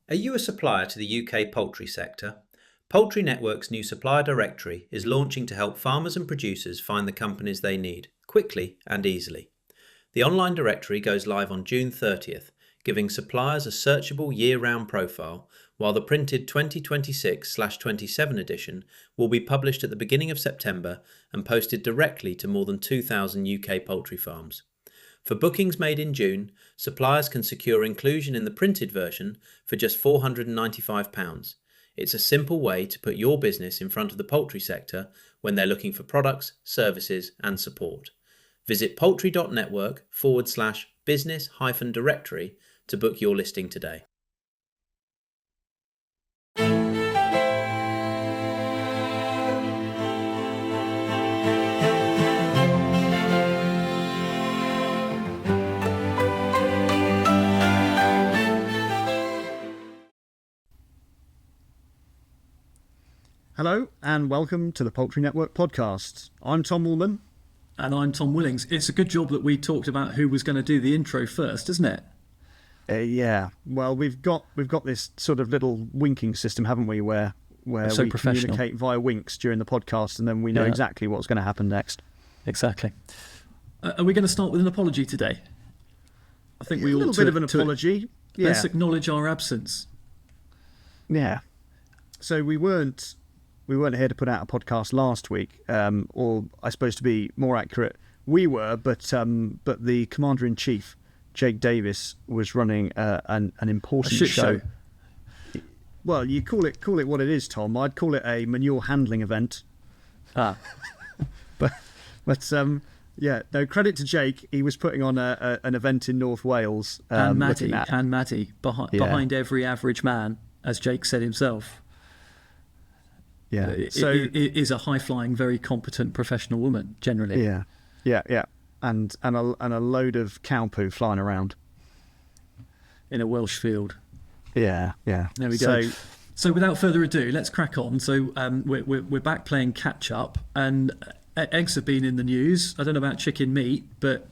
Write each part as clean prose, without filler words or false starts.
Are you a supplier to the UK poultry sector? Poultry Network's new supplier directory is launching to help farmers and producers find the companies they need, quickly and easily. The online directory goes live on June 30th, giving suppliers a searchable year-round profile, while the printed 2026/27 edition will be published at the beginning of September and posted directly to more than 2,000 UK poultry farms. For bookings made in June, suppliers can secure inclusion in the printed version for just £495. It's a simple way to put your business in front of the poultry sector when they're looking for products, services and support. Visit poultry.network/business-directory to book your listing today. Hello and welcome to the Poultry Network podcast. I'm Tom Woolman. And I'm Tom Willings. It's a good job that we talked about who was going to do the intro first, isn't it? Yeah. Well, we've got this sort of little winking system, haven't we, where we communicate via winks during the podcast, and then we know exactly what's going to happen next. Exactly. Are we going to start with an apology today? I think we ought to. A little bit of an apology. Let's acknowledge our absence. Yeah. So we weren't here to put out a podcast last week, or I suppose to be more accurate, we were, but the Commander-in-Chief, Jake Davis, was running an important show. Well, you call it what it is, Tom. I'd call it a manure handling event. Ah. but no, credit to Jake. He was putting on an event in North Wales. And Maddie, behind every average man, as Jake said himself. Yeah, it is a high-flying, very competent professional woman generally. Yeah, and a load of cow poo flying around in a Welsh field. Yeah. There we go. So without further ado, let's crack on. So we're back playing catch up, and eggs have been in the news. I don't know about chicken meat, but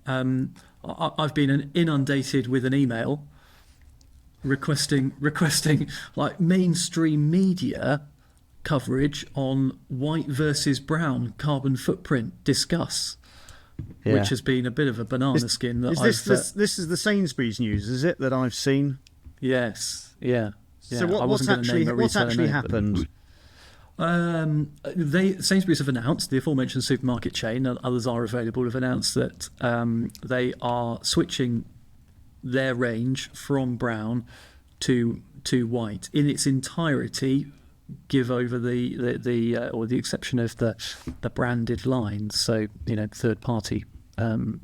I've been inundated with an email requesting like mainstream media coverage on white versus brown carbon footprint discuss, which has been a bit of a banana skin. This is the Sainsbury's news, is it, that I've seen? Yes, yeah. So what's actually happened? Sainsbury's have announced, the aforementioned supermarket chain, and others are available, have announced that they are switching their range from brown to white in its entirety, give over the exception of the branded lines, so third party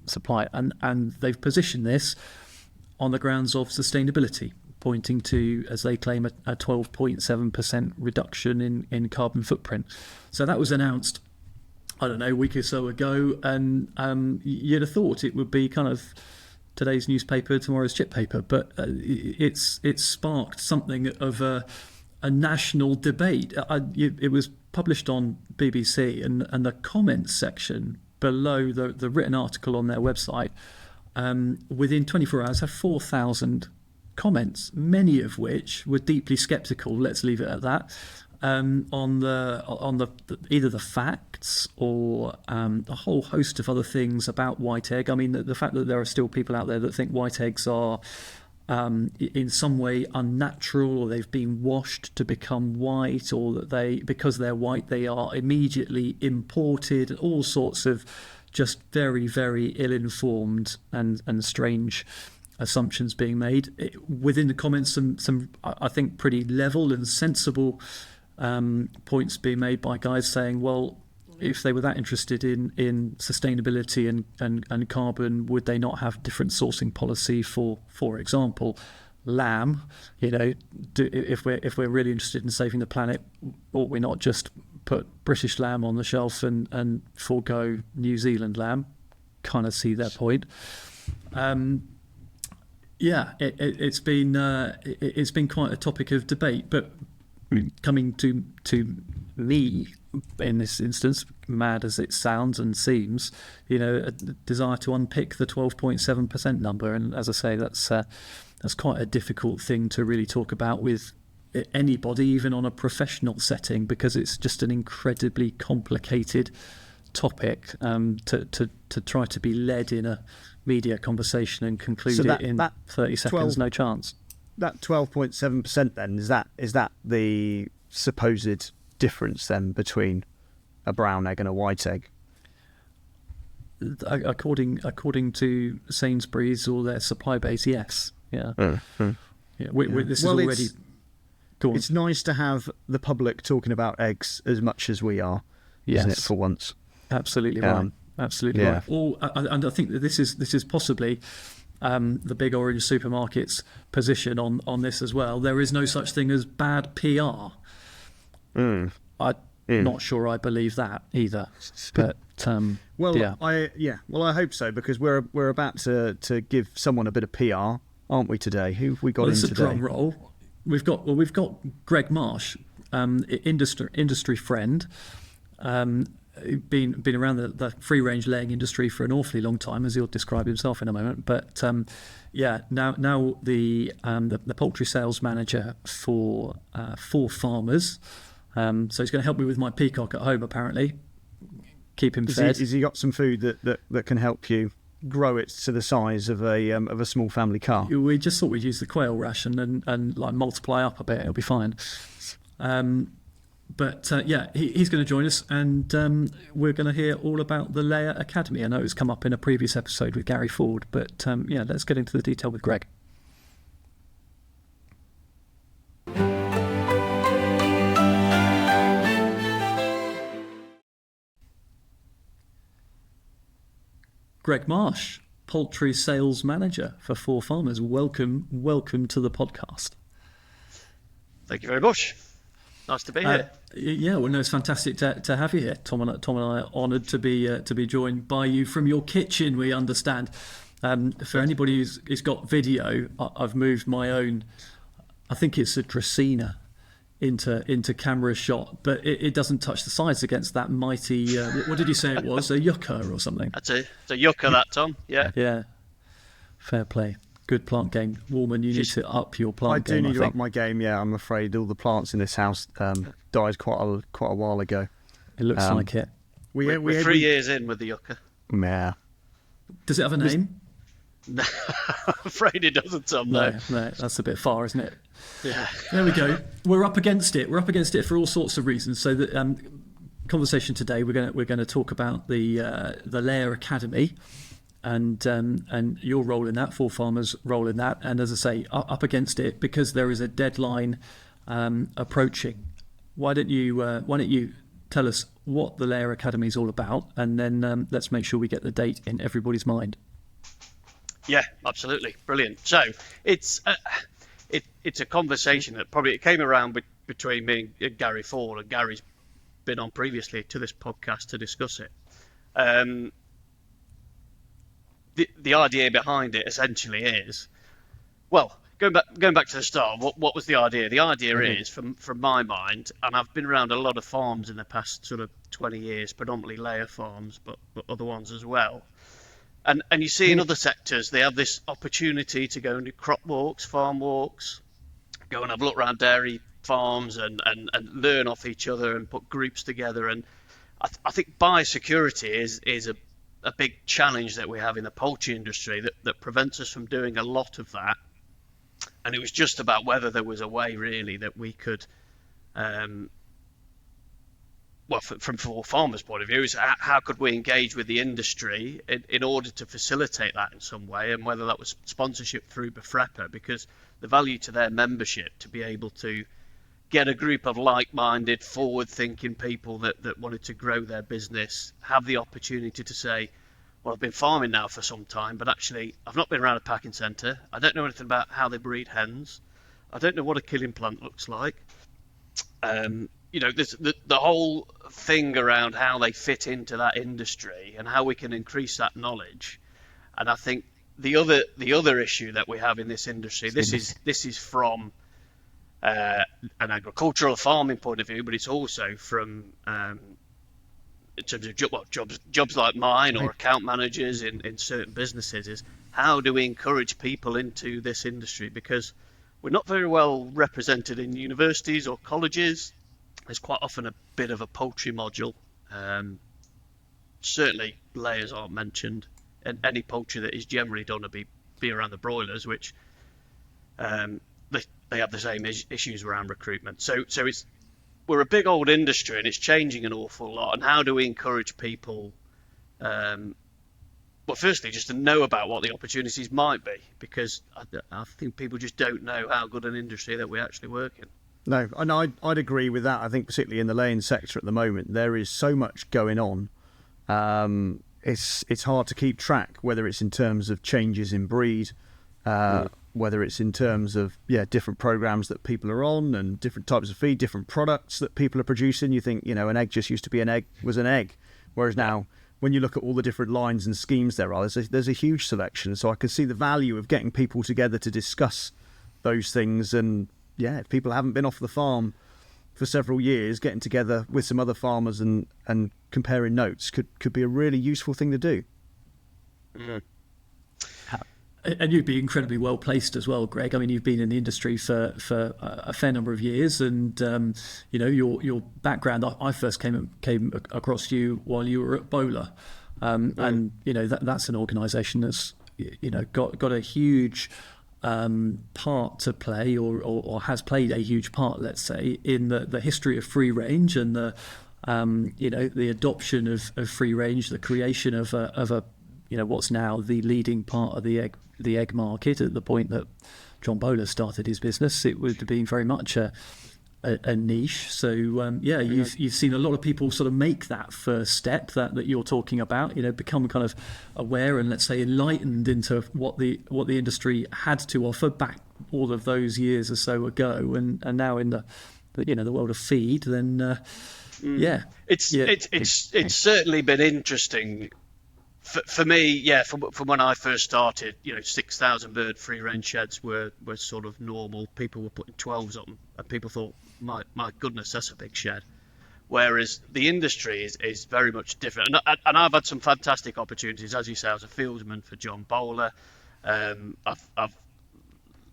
supply, and they've positioned this on the grounds of sustainability, pointing to, as they claim, a 12.7% reduction in carbon footprint. So that was announced, I don't know, a week or so ago, and you'd have thought it would be kind of today's newspaper, tomorrow's chip paper, but it's sparked something of a national debate. It was published on BBC, and the comments section below the written article on their website, within 24 hours, had 4,000 comments, many of which were deeply sceptical. Let's leave it at that. On the either the facts or a whole host of other things about white egg. I mean, the fact that there are still people out there that think white eggs are in some way unnatural, or they've been washed to become white, or that because they're white they are immediately imported, and all sorts of just very, very ill-informed and strange assumptions being made. Within the comments, some I think pretty level and sensible points being made by guys saying, well, if they were that interested in sustainability and carbon, would they not have different sourcing policy for example, lamb? If we're really interested in saving the planet, ought we not just put British lamb on the shelf and forego New Zealand lamb? Kind of see their point. It's been quite a topic of debate, but coming to me in this instance, mad as it sounds and seems, a desire to unpick the 12.7% number, and as I say, that's that's quite a difficult thing to really talk about with anybody, even on a professional setting, because it's just an incredibly complicated topic to try to be led in a media conversation and conclude it in 30 seconds. No chance. That 12.7% then, is that the supposed difference then between a brown egg and a white egg? According to Sainsbury's or their supply base, yes. Yeah. Yeah. This is already. It's nice to have the public talking about eggs as much as we are, isn't it? For once. Absolutely right. Absolutely right. And I think that this is possibly the big orange supermarket's position on this as well. There is no such thing as bad PR. I'm not sure I believe that either. But I hope so, because we're about to give someone a bit of PR, aren't we today? Who have we got in today? It's a drum roll. We've got Greg Marsh, industry friend, been around the free range laying industry for an awfully long time, as he'll describe himself in a moment. But now the Poultry Sales Manager for ForFarmers. So he's going to help me with my peacock at home, apparently. Keep him fed. Has he got some food that can help you grow it to the size of a small family car? We just thought we'd use the quail ration and like multiply up a bit. It'll be fine. He's going to join us, and we're going to hear all about the Layer Academy. I know it's come up in a previous episode with Gary Ford, but let's get into the detail with Greg. Greg Marsh, Poultry Sales Manager for ForFarmers. Welcome to the podcast. Thank you very much. Nice to be here. It's fantastic to have you here. Tom and I are honoured to be joined by you from your kitchen. We understand. For anybody who's got video, I've moved my own. I think it's a Dracaena into camera shot, but it doesn't touch the sides against that mighty. What did you say it was? A yucca or something? It's a yucca, that, Tom. Yeah. Yeah. Fair play. Good plant game. Woolman, you need to up your plant game. I do need to up my game, yeah. I'm afraid all the plants in this house died quite a while ago. It looks like it. We're 3 years in with the yucca. Yeah. Does it have a name? No, I'm afraid it doesn't, Tom. No, that's a bit far, isn't it? Yeah. There we go. We're up against it. We're up against it for all sorts of reasons. So the conversation today, we're going to talk about the Layer Academy. And your role in that, ForFarmers' role in that, and as I say, up against it because there is a deadline approaching. Why don't you tell us what the Layer Academy is all about, and then let's make sure we get the date in everybody's mind. Yeah, absolutely, brilliant. So it's a conversation that probably came around between me and Gary Ford, and Gary's been on previously to this podcast to discuss it. The idea behind it essentially is, well, going back to the start, what was the idea? The idea is, from my mind, and I've been around a lot of farms in the past sort of 20 years, predominantly layer farms, but other ones as well. And you see in other sectors, they have this opportunity to go and do crop walks, farm walks, go and have a look around dairy farms and learn off each other and put groups together. And I think biosecurity is a big challenge that we have in the poultry industry that prevents us from doing a lot of that. And it was just about whether there was a way really that we could, from ForFarmers' point of view, is how could we engage with the industry in order to facilitate that in some way, and whether that was sponsorship through BFREPA, because the value to their membership to be able to get a group of like-minded, forward-thinking people that wanted to grow their business, have the opportunity to say, well, I've been farming now for some time, but actually I've not been around a packing centre. I don't know anything about how they breed hens. I don't know what a killing plant looks like. There's the whole thing around how they fit into that industry and how we can increase that knowledge. And I think the other issue that we have in this industry, this is from an agricultural farming point of view, but it's also from in terms of jobs like mine or account managers in certain businesses, is how do we encourage people into this industry? Because we're not very well represented in universities or colleges. There's quite often a bit of a poultry module. Certainly layers aren't mentioned, and any poultry that is generally done will be around the broilers, which they have the same issues around recruitment. So we're a big old industry, and it's changing an awful lot. And how do we encourage people? Well, firstly, just to know about what the opportunities might be, because I think people just don't know how good an industry that we actually work in. No, and I'd agree with that. I think particularly in the laying sector at the moment, there is so much going on. It's hard to keep track, whether it's in terms of changes in breed, whether it's in terms of different programs that people are on and different types of feed, different products that people are producing. You think, an egg just used to be an egg, whereas now when you look at all the different lines and schemes there's a huge selection. So I can see the value of getting people together to discuss those things. And if people haven't been off the farm for several years, getting together with some other farmers and comparing notes could be a really useful thing to do. Mm-hmm. And you'd be incredibly well placed as well, Greg. I mean, you've been in the industry for a fair number of years, and your background. I first came across you while you were at Bowler, and that's an organisation that's got a huge part to play, or has played a huge part, let's say, in the history of free range and the adoption of free range, the creation of a what's now the leading part of the egg market. At the point that John Bowler started his business, it would have been very much a niche. So you've seen a lot of people sort of make that first step that you're talking about. Become kind of aware and, let's say, enlightened into what the industry had to offer back all of those years or so ago, and now in the world of feed. Then it's certainly been interesting. For me, from when I first started, 6,000 bird free range sheds were sort of normal. People were putting 12s on them, and people thought, my goodness, that's a big shed. Whereas the industry is very much different. And I've had some fantastic opportunities, as you say. I was a fieldsman for John Bowler. I've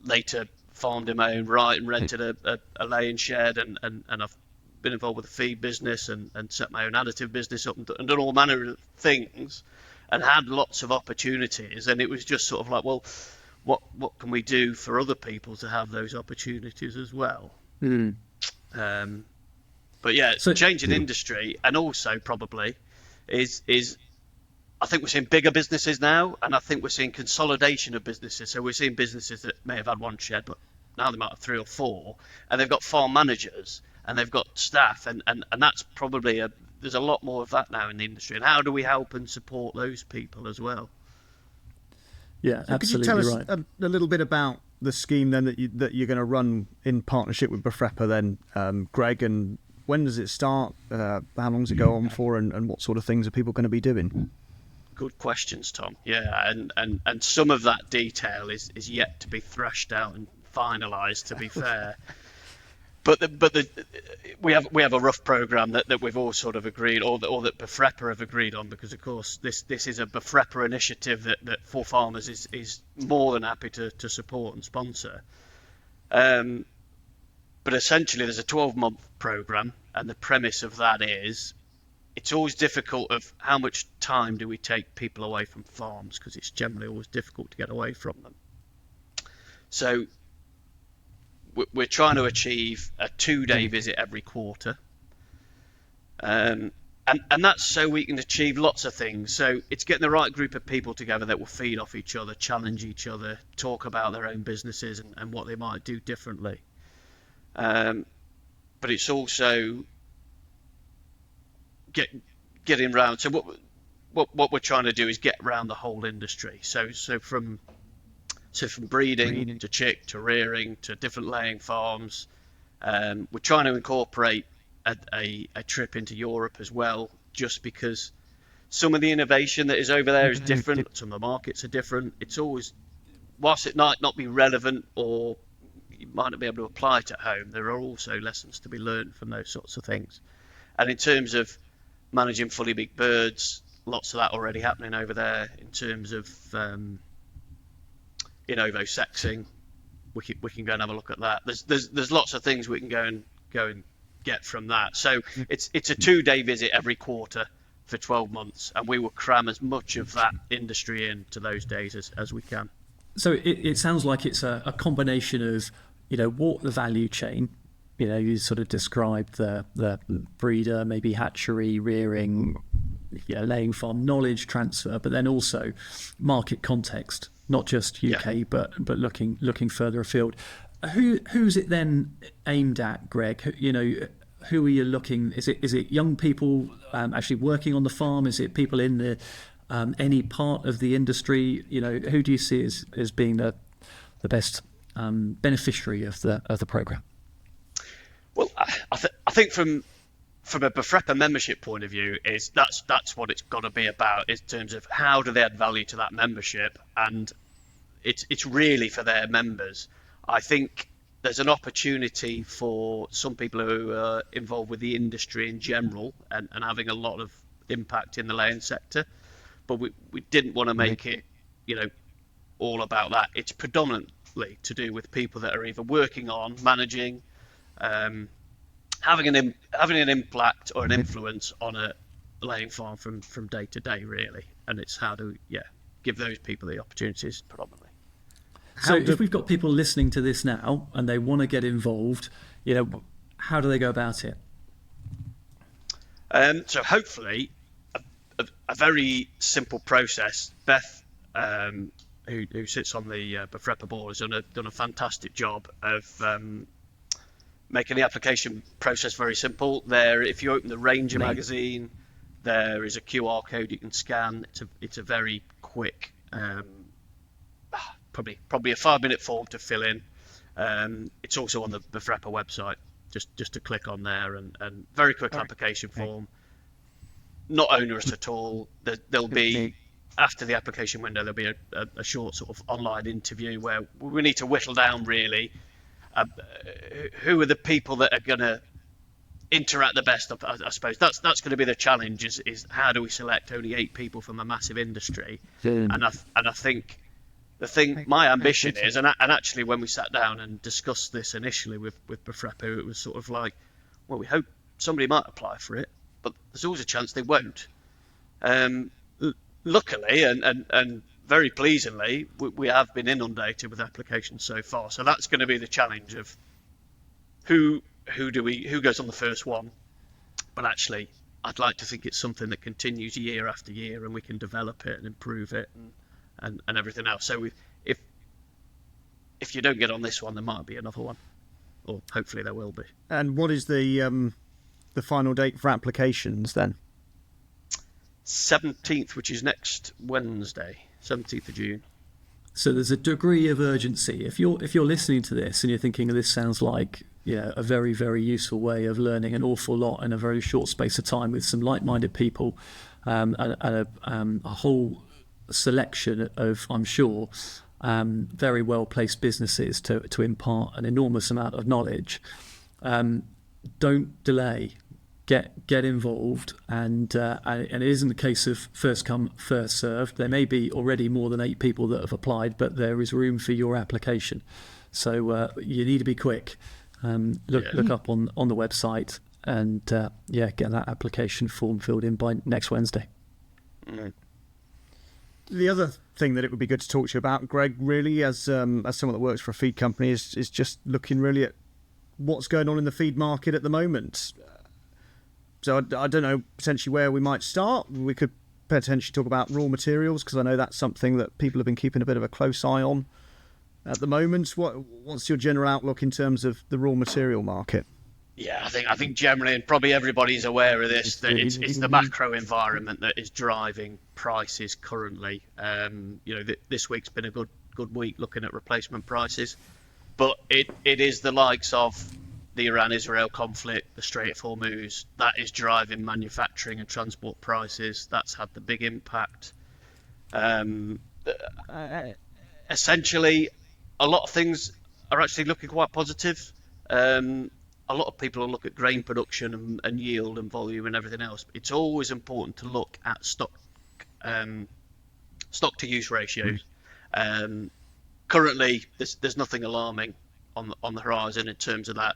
later farmed in my own right and rented a laying shed, and I've been involved with the feed business and set my own additive business up and done all manner of things, and had lots of opportunities. And it was just sort of like, well, what can we do for other people to have those opportunities as well? But so changing industry, and also probably is I think we're seeing bigger businesses now, and I think we're seeing consolidation of businesses. So we're seeing businesses that may have had one shed, but now they might have 3 or 4, and they've got farm managers and they've got staff, and that's probably there's a lot more of that now in the industry. And how do we help and support those people as well? Yeah, so absolutely. Could you tell us right. a little bit about the scheme then that you're going to run in partnership with BFREPA then, Greg, and when does it start? How long does it go on for, and what sort of things are people going to be doing? Good questions, Tom. Yeah, and some of that detail is yet to be thrashed out and finalised, to be fair. But we have a rough programme that we've all sort of agreed, or that BFREPA have agreed on, because of course this is a BFREPA initiative that ForFarmers is more than happy to support and sponsor. But essentially there's a 12-month programme, and the premise of that is it's always difficult of how much time do we take people away from farms, because it's generally always difficult to get away from them. So we're trying to achieve a 2-day visit every quarter. And that's so we can achieve lots of things. So it's getting the right group of people together that will feed off each other, challenge each other, talk about their own businesses and what they might do differently. But it's also getting round. So what we're trying to do is get around the whole industry. So from breeding to chick to rearing to different laying farms. We're trying to incorporate a trip into Europe as well, just because some of the innovation that is over there is different. Some of the markets are different. It's always, whilst it might not be relevant or you might not be able to apply it at home, there are also lessons to be learned from those sorts of things. And in terms of managing fully beaked birds. Lots of that already happening over there in terms of in ovo sexing. We can go and have a look at that. There's lots of things we can go and get from that. So it's a 2-day visit every quarter for 12 months, and we will cram as much of that industry into those days as we can. So it sounds like it's a combination of, walk the value chain. You sort of described the breeder, maybe hatchery, rearing, laying farm, knowledge transfer, but then also market context, not just UK, but looking further afield. Who's it then aimed at, Greg? Who are you looking? Is it young people actually working on the farm? Is it people in the any part of the industry? Who do you see as being the best beneficiary of the program? Well, I think from a BFREPA membership point of view, is that's what it's got to be about, in terms of how do they add value to that membership, and it's really for their members. I think there's an opportunity for some people who are involved with the industry in general and having a lot of impact in the laying sector, but we didn't want to make it all about that. It's predominantly to do with people that are either working on, managing, having an impact or an influence on a laying farm from day to day, really. And it's how to give those people the opportunities predominantly. So if we've got people listening to this now and they want to get involved, how do they go about it? So hopefully a very simple process. Beth, who sits on the BFREPA board, has done a fantastic job of making the application process very simple. There, if you open the Ranger magazine, there is a QR code you can scan. It's a very quick, probably a 5-minute form to fill in. It's also on the BFREPA website, just to click on there, and very quick application form. Not onerous at all. There'll be, after the application window, there'll be a short sort of online interview where we need to whittle down really who are the people that are going to interact the best. I suppose that's going to be the challenge, is how do we select only 8 people from a massive industry? And I think my ambition is, and actually when we sat down and discussed this initially with BFREPA, it was sort of like, well, we hope somebody might apply for it, but there's always a chance they won't. Luckily and very pleasingly, we have been inundated with applications so far. So that's going to be the challenge of who goes on the first one. But actually, I'd like to think it's something that continues year after year, and we can develop it and improve it and everything else. So if you don't get on this one, there might be another one, or hopefully there will be. And what is the final date for applications then? 17th, which is next Wednesday, 17th of June. So there's a degree of urgency. If you're listening to this and you're thinking this sounds like a very, very useful way of learning an awful lot in a very short space of time with some like-minded people, and a whole selection of, I'm sure, very well-placed businesses to impart an enormous amount of knowledge, don't delay. Get involved, and it isn't a case of first come, first served. There may be already more than 8 people that have applied, but there is room for your application. So you need to be quick. Look up on the website and get that application form filled in by next Wednesday. Mm. The other thing that it would be good to talk to you about, Greg, really, as someone that works for a feed company, is just looking really at what's going on in the feed market at the moment. So I don't know potentially where we might start. We could potentially talk about raw materials, because I know that's something that people have been keeping a bit of a close eye on at the moment. What's your general outlook in terms of the raw material market? Yeah, I think generally, and probably everybody's aware of this, that it's the macro environment that is driving prices currently. This week's been a good week looking at replacement prices, but it is the likes of the Iran-Israel conflict, the Strait of Hormuz, that is driving manufacturing and transport prices. That's had the big impact. Essentially, a lot of things are actually looking quite positive. a lot of people will look at grain production and yield and volume and everything else. It's always important to look at stock to use ratios. Currently, there's nothing alarming on the horizon in terms of that.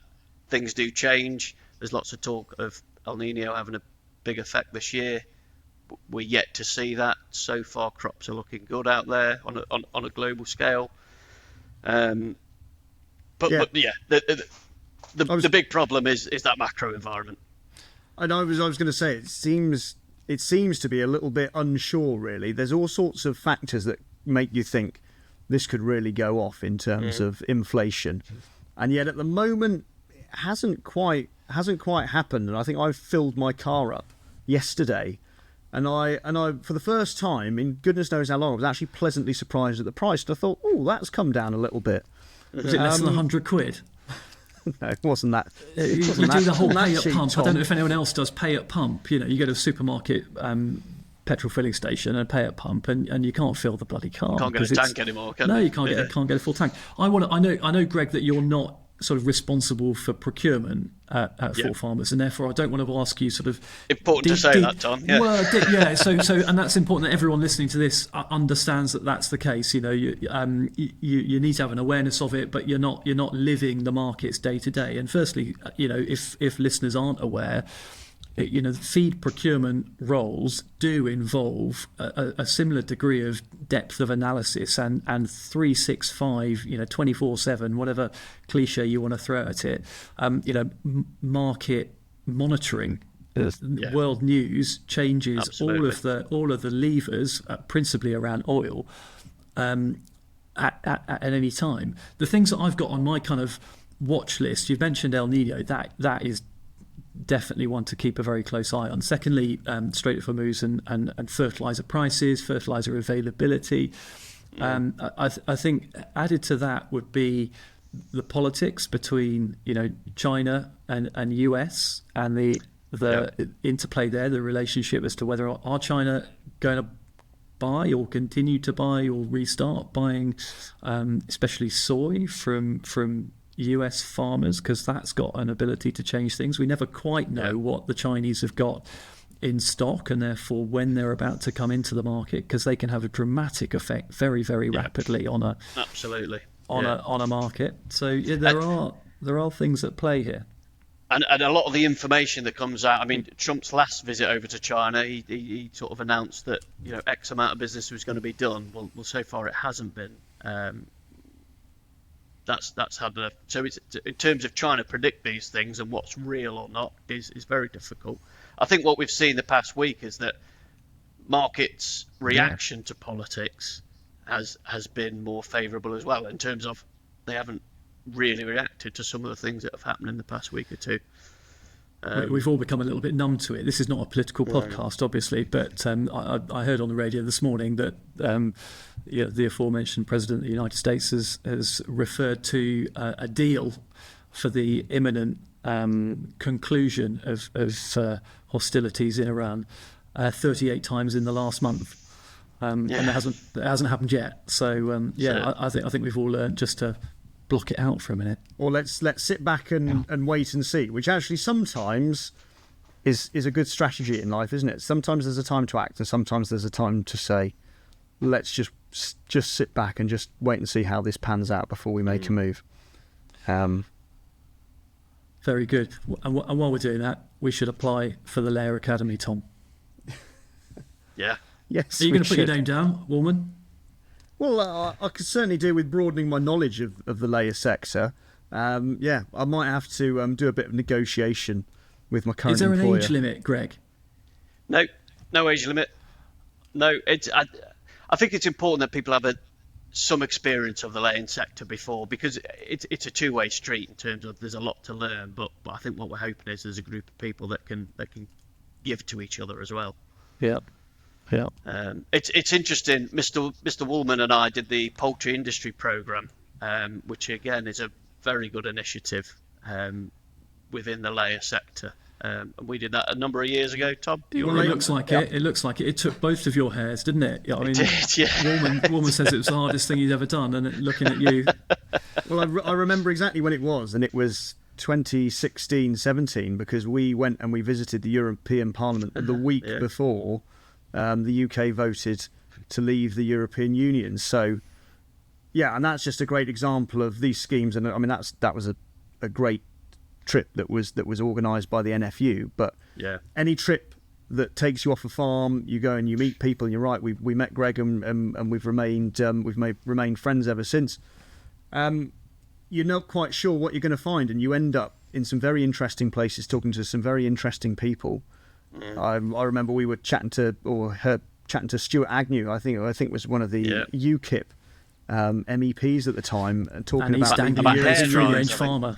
Things do change. There's lots of talk of El Niño having a big effect this year. We're yet to see that. So far, crops are looking good out there on a global scale. The big problem is that macro environment. And I was going to say, it seems to be a little bit unsure, really. There's all sorts of factors that make you think this could really go off in terms of inflation, and yet at the moment it hasn't quite happened. And I think I filled my car up yesterday, and I for the first time in goodness knows how long, I was actually pleasantly surprised at the price. And I thought, oh, that's come down a little bit. Was it less than £100? No, it wasn't that. You do the whole pay at pump. Tom. I don't know if anyone else does pay at pump. You go to a supermarket petrol filling station and pay at pump, and you can't fill the bloody car. You can't get a tank anymore, can you? No, you can't get a full tank. I know, Greg, that you're not sort of responsible for procurement at ForFarmers, and therefore I don't want to ask you sort of important to say that, Tom. Yeah. Well, so and that's important that everyone listening to this understands that that's the case. You need to have an awareness of it, but you're not living the markets day to day. And firstly, if listeners aren't aware, feed procurement roles do involve a similar degree of depth of analysis and 365, 24/7, whatever cliche you want to throw at it, market monitoring. World news changes. Absolutely. all of the levers, principally around oil, at any time. The things that I've got on my kind of watch list, you've mentioned El Niño, that is definitely one to keep a very close eye on. Secondly, Strait of Hormuz and fertilizer prices, fertilizer availability. I think added to that would be the politics between China and US and the interplay there, the relationship as to whether are China going to buy or continue to buy or restart buying, especially soy from US farmers, because that's got an ability to change things. We never quite know what the Chinese have got in stock, and therefore when they're about to come into the market, because they can have a dramatic effect very, very rapidly on a market. So there are things at play here. And a lot of the information that comes out, I mean, Trump's last visit over to China, he sort of announced that X amount of business was going to be done. Well, so far it hasn't been. That's had so it's, in terms of trying to predict these things and what's real or not is very difficult. I think what we've seen the past week is that markets' reaction to politics has been more favourable as well, in terms of they haven't really reacted to some of the things that have happened in the past week or two. We've all become a little bit numb to it. This is not a political podcast, obviously, but I heard on the radio this morning that the aforementioned President of the United States has referred to a deal for the imminent conclusion of hostilities in Iran 38 times in the last month, and that hasn't happened yet. So I think we've all learned just to block it out for a minute. Or let's sit back and wait and see, which actually sometimes is a good strategy in life, isn't it? Sometimes there's a time to act, and sometimes there's a time to say, let's just sit back and just wait and see how this pans out before we make a move. Very good. And while we're doing that, we should apply for the Layer Academy, Tom. Yeah. Yes. Are you going to put your name down, Woolman? Well, I could certainly do with broadening my knowledge of the layer sector. I might have to do a bit of negotiation with my current employer. Is there an age limit, Greg? No age limit. No, I think it's important that people have some experience of the laying sector before, because it's a two-way street in terms of there's a lot to learn. But I think what we're hoping is there's a group of people that can give to each other as well. Yeah. Yeah. It's interesting. Mr. Woolman and I did the poultry industry program, which again is a very good initiative within the layer sector. We did that a number of years ago, Tom. It looks like it. It looks like it. It took both of your hairs, didn't it? I mean, it did, yeah. Woolman says it was the hardest thing he's ever done, and looking at you. Well, I remember exactly when it was, and it was 2016-17, because we went and we visited the European Parliament the week before the UK voted to leave the European Union. So, yeah, and that's just a great example of these schemes. And I mean, that was a great trip that was organised by the NFU. But any trip that takes you off a farm, you go and you meet people, and you're right. We met Greg and we've remained friends ever since. You're not quite sure what you're going to find, and you end up in some very interesting places, talking to some very interesting people. I remember we were chatting to Stuart Agnew. I think was one of the UKIP MEPs at the time, talking about the free-range farmer.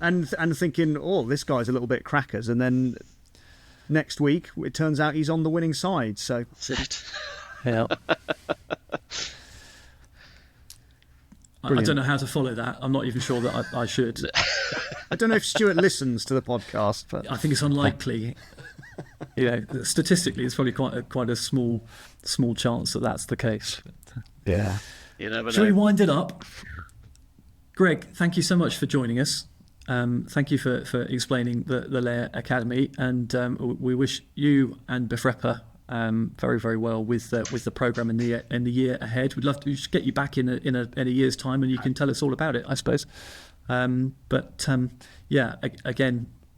And thinking, oh, this guy's a little bit crackers, and then next week it turns out he's on the winning side. So, yeah. I don't know how to follow that. I'm not even sure that I should. I don't know if Stuart listens to the podcast, but I think it's unlikely. Statistically, it's probably quite a small chance that that's the case. Yeah. You never know. Shall we wind it up? Greg, thank you so much for joining us. Thank you for explaining the Lair Academy, and we wish you and BFREPA very, very well with the programme in the year ahead. We'd love to just get you back in a year's time, and you can tell us all about it, I suppose. Again,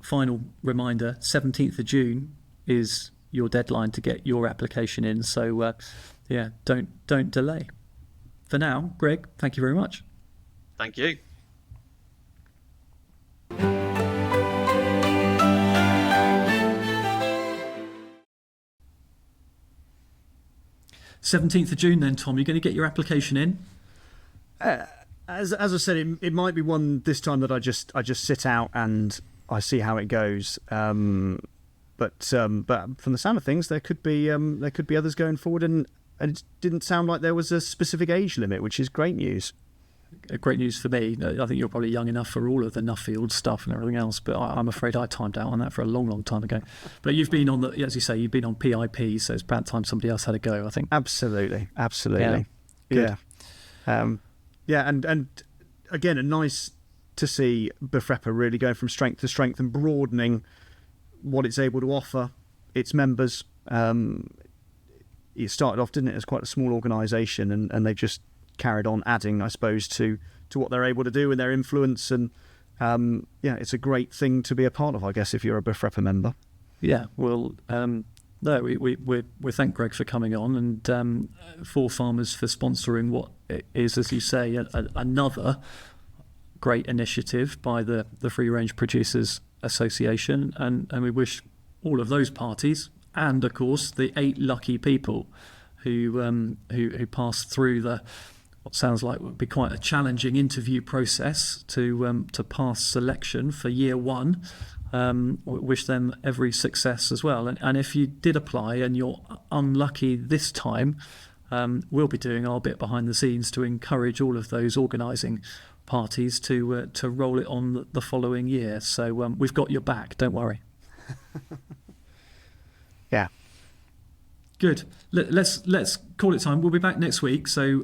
final reminder: 17th of June is your deadline to get your application in. So don't delay. For now, Greg, thank you very much. Thank you. 17th of June then, Tom, you're going to get your application in? As I said, it might be one this time that I just sit out and I see how it goes. But from the sound of things, there could be others going forward, and it didn't sound like there was a specific age limit, which is great news. Great news for me. I think you're probably young enough for all of the Nuffield stuff and everything else, but I'm afraid I timed out on that for a long, long time ago. But you've been on as you say, you've been on PIP, so it's about time somebody else had a go, I think. Absolutely. Yeah. And again, nice to see BFREPA really going from strength to strength and broadening what it's able to offer its members. It started off, didn't it, as quite a small organisation, and they've just carried on adding, I suppose, to what they're able to do with their influence, and it's a great thing to be a part of, I guess, if you're a BFREPA member. Yeah, well, we thank Greg for coming on, and ForFarmers for sponsoring what is, as you say, another great initiative by the Free Range Producers Association, and we wish all of those parties, and of course the 8 lucky people who passed through what sounds like would be quite a challenging interview process to pass selection for year 1. Wish them every success as well. And if you did apply and you're unlucky this time, we'll be doing our bit behind the scenes to encourage all of those organising parties to roll it on the following year. So we've got your back, don't worry. Yeah. Good. Let's call it time. We'll be back next week. So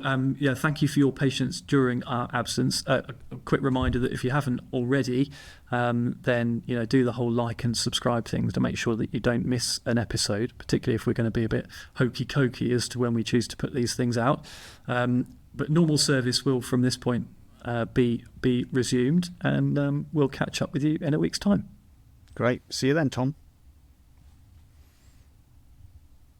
thank you for your patience during our absence. A quick reminder that if you haven't already, then do the whole like and subscribe things to make sure that you don't miss an episode, particularly if we're going to be a bit hokey cokey as to when we choose to put these things out. But normal service will from this point be resumed, and we'll catch up with you in a week's time. Great. See you then, Tom.